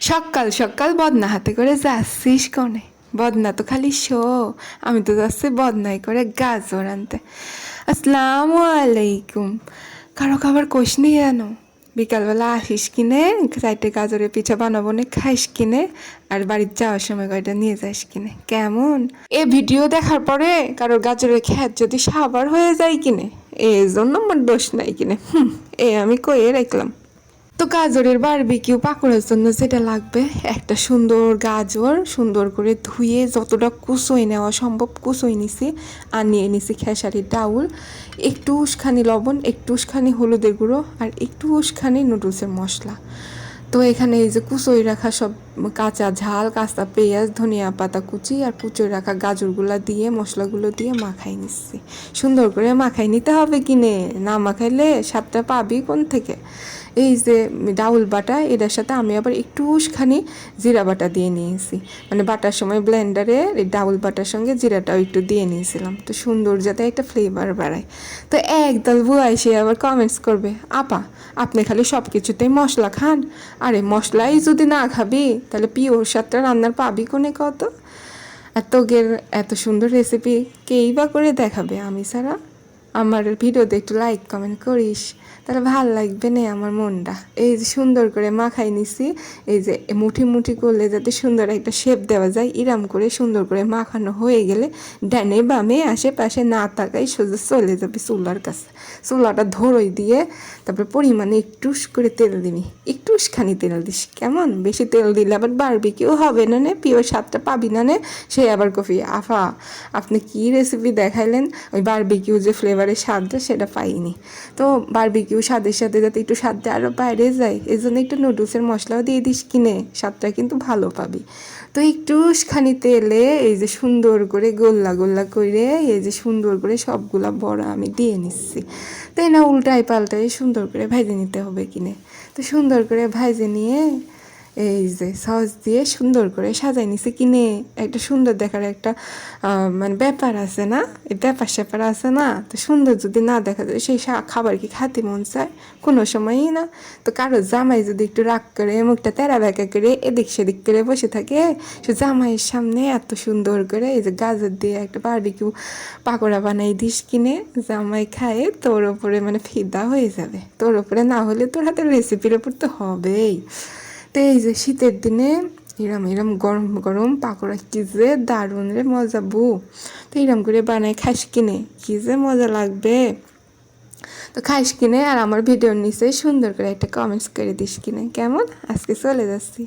সকাল সকাল বদনা হাতে করে যাচ্ছিস কনে? বদনা তো খালি শো, আমি তো যাচ্ছি বদনাই করে গাজর আনতে। আসসালামু আলাইকুম। কারো খাবার কোষ নি যেন বিকালবেলা আসিস কিনে, চারটে গাজরের পিঠা বানাবো না, খাইস কিনে, আর বাড়ির যাওয়ার সময় কয়টা নিয়ে যাস কিনে। কেমন এ ভিডিও দেখার পরে কারোর গাজরের খ্যাত যদি সাবার হয়ে যায় কিনে, এই জন্য আমার দোষ নাই কিনে। আমি কয়ে রাখলাম। তো গাজরের বারবিকিউ পাকোড়ার জন্য যেটা লাগবে, একটা সুন্দর গাজর সুন্দর করে ধুয়ে যতটা কুচোই নেওয়া সম্ভব কুচোই নিছি, আর নিয়ে নিছি খেসারির ডাউল, একটু উস্খানি লবণ, একটু উস্খানি হলুদের গুঁড়ো, আর একটু উস্খানি নুডলসের মশলা। তো এখানে এই যে কুচোই রাখা সব কাঁচা ঝাল, কাঁচা পেঁয়াজ, ধনিয়া পাতা কুচি আর কুচোই রাখা গাজরগুলা দিয়ে মশলাগুলো দিয়ে মাখাই নিচ্ছি। সুন্দর করে মাখাই নিতে হবে কিনে, না মাখাইলে স্বাদটা পাবি কোন থেকে? এই যে ডাউল বাটা, এটার সাথে আমি আবার একটু খানি জিরা বাটা দিয়ে নিয়েছি, মানে বাটার সময় ব্লেন্ডারে এই ডাউল বাটার সঙ্গে জিরাটাও একটু দিয়ে নিয়েছিলাম, তো সুন্দর যাতে একটা ফ্লেভার বাড়ায়। তো একদল বুয়া এসে আবার কমেন্টস করবে, আপা আপনি খালি সব কিছুতেই মশলা খান, আরে মশলাই যদি না খাবি তাহলে পিওর স্বাদটা রান্নার পাবি কোনে কত? আর তোগের এত সুন্দর রেসিপি কেই বা করে দেখাবে আমি ছাড়া? আমার ভিডিওতে একটু লাইক কমেন্ট করিস, তাহলে ভাল লাগবে না আমার মনটা। এই যে সুন্দর করে মাখাই নিছি, এই যে মুঠি মুঠি করলে যাতে সুন্দর একটা শেপ দেওয়া যায়, ইরাম করে সুন্দর করে মাখানো হয়ে গেলে ডানে বামে আশেপাশে না তাকাই সোজা চলে যাবে চুলার কাছে। চুলাটা ধরই দিয়ে তারপরে পরিমাণে একটু করে তেল দিবি, একটু খানি তেল দিস। কেমন বেশি তেল দিলে আবার বারবিকিউ হবে না নে, পিওর স্বাদটা পাবি না নে। সে আবার কফি, আফা আপনি কি রেসিপি দেখাইলেন, ওই বারবিকিউ যে ফ্লেভারের স্বাদটা সেটা পাইনি। তো বারবিকিউ স্বাদের সাথে যাতে একটু স্বাদটা আরও বাইরে যায়, এই জন্য একটু নুডলসের মশলাও দিয়ে দিস কিনে, স্বাদটা কিন্তু ভালো পাবি। তো একটু খানি তেলে এই যে সুন্দর করে গোল্লা গোল্লা করে এই যে সুন্দর করে সবগুলা বড়া আমি দিয়ে নিচ্ছি। তাই না, উল্টাই পাল্টাই সুন্দর করে ভেজে নিতে হবে কিনে। তো সুন্দর করে ভেজে নিয়ে এই যে সস দিয়ে সুন্দর করে সাজাই নিছি কিনে। একটা সুন্দর দেখার একটা মানে ব্যাপার আছে না, এই ব্যাপার স্যাপার আছে না, তো সুন্দর যদি না দেখা যায় সেই খাবার কি খাতে মন চায়? কোনো সময়ই না। তো কারো জামাই যদি একটু রাগ করে মুখটা তেরা ব্যাকা করে এদিক সেদিক করে বসে থাকে, সে জামাইয়ের সামনে এত সুন্দর করে এই যে গাজর দিয়ে একটা বারবিকিউ পাকোড়া বানাই দিস কিনে, জামাই খায় তোর ওপরে মানে ফিদা হয়ে যাবে। তোর ওপরে না হলে তোর হাতের রেসিপির ওপর তো হবেই। তো এই যে শীতের দিনে এরম এরম গরম গরম পাকোড়া কি যে দারুণ রে মজা বউ। তো এরম করে বানাই খাস কিনে, কি যে মজা লাগবে। তো খাইস কিনে, আর আমার ভিডিওর নিচে সুন্দর করে একটা কমেন্টস করে দিস কিনে। কেমন? আজকে চলে যাচ্ছি।